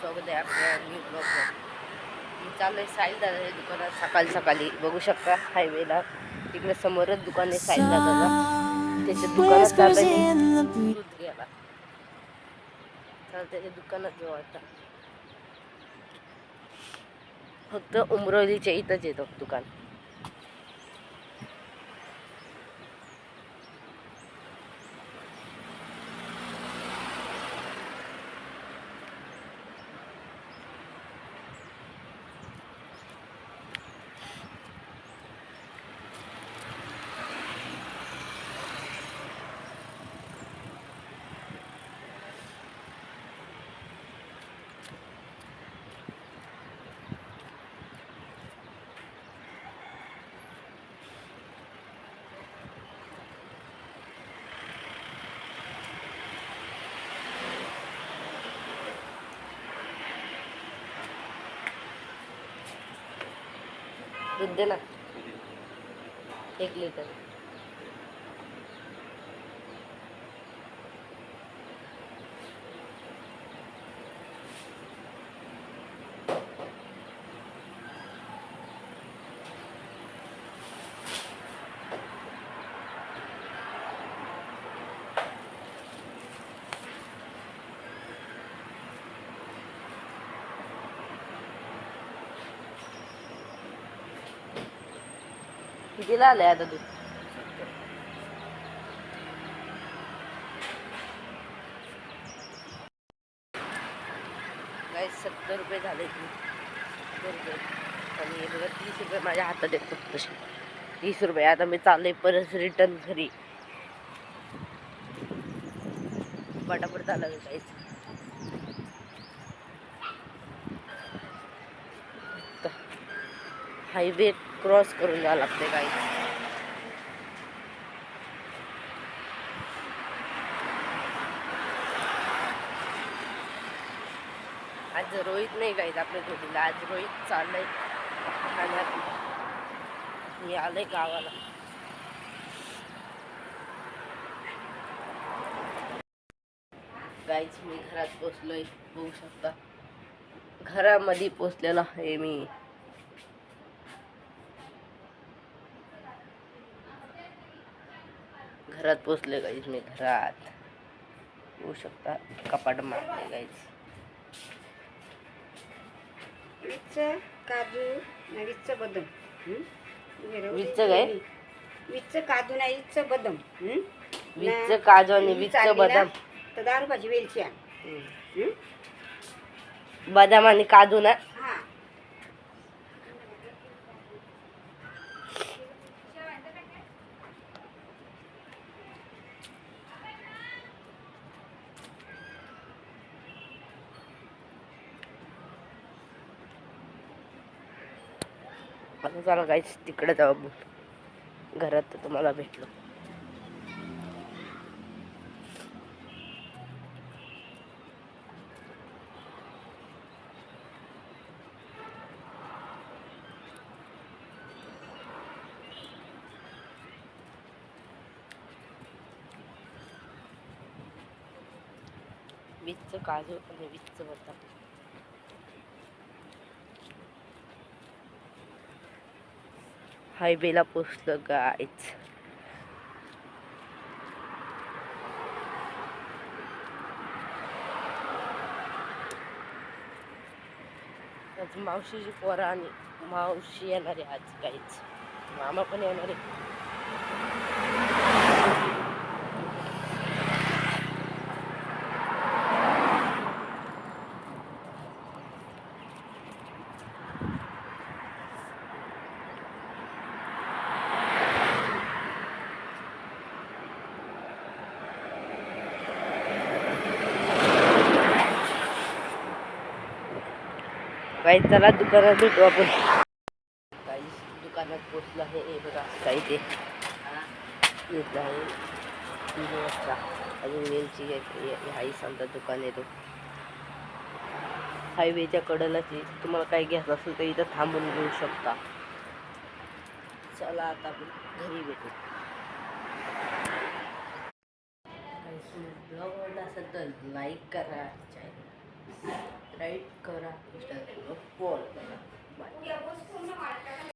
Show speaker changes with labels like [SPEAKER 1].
[SPEAKER 1] स्वागत आहे आपल्या न्यू ब्लॉगवर. मी चाललोय साहिल दादाच्या दुकानात सकाळी सकाळी. बघू शकता हायवेला तिकडे समोरच दुकान आहे साहिल दादाचा. त्याच्या दुकानात चाललंय दूध घ्यायला. तर त्याच्या दुकानात जाऊ आता. फक्त उमरोलीच्या इथंच येतो दुकान. दूध दे ना 1 लिटर. कितीला आलंय आता दूध? गाईस 70 रुपये झाले. 70 रुपये आणि बघा 30 रुपये माझ्या हातात आहेत फक्त. 30 रुपये. आता मी चाललोय परत रिटर्न घरी. पटापट चाललं गाईस. हायवे क्रॉस करून जावं लागते गाईस. आज रोहित नाही गाईस आपल्या जोडीला. आज रोहित चाललंय ठाण्यात. मी आलोय गावाला. गाईस मी घरात पोचलोय. बघू शकता घरामध्ये पोचलेलो आहे मी. घरात पोचले गाईस मी. घरात बघू शकता कपाट मारले गाईस.
[SPEAKER 2] विच काजू विच बदम.
[SPEAKER 1] विच काय?
[SPEAKER 2] विच काजू नाही विच बदम.
[SPEAKER 1] विच काजू आणि विच बदाम.
[SPEAKER 2] तर 10 रुपयाची वेलची
[SPEAKER 1] बदाम आणि काजू ना. आता चला गाईस तिकडे जाऊ. घरात तर तुम्हाला भेटलो. विच काजू आणि विच बदाम. हायवेला पोचलं गाईच. आज मावशीची पोरं आणि मावशी येणार आहे आज गाईच. मामा पण येणार आहे. काही चला दुकानात भेटू आपण. काही दुकानात पोचलं आहे. हे बघा काही ते घेतलं आहे 3 वाजता. अजून वेलची हाही समजा दुकान येतो. हायवेच्या कडेलाच. तुम्हाला काही घ्यायचं असेल तर इथं थांबून घेऊ शकता. चला आता आपण घरी भेटू. ब्लॉग आवडला असेल तर लाईक करा. लाईक करा, इंस्टाग्रामवर फॉलो करा.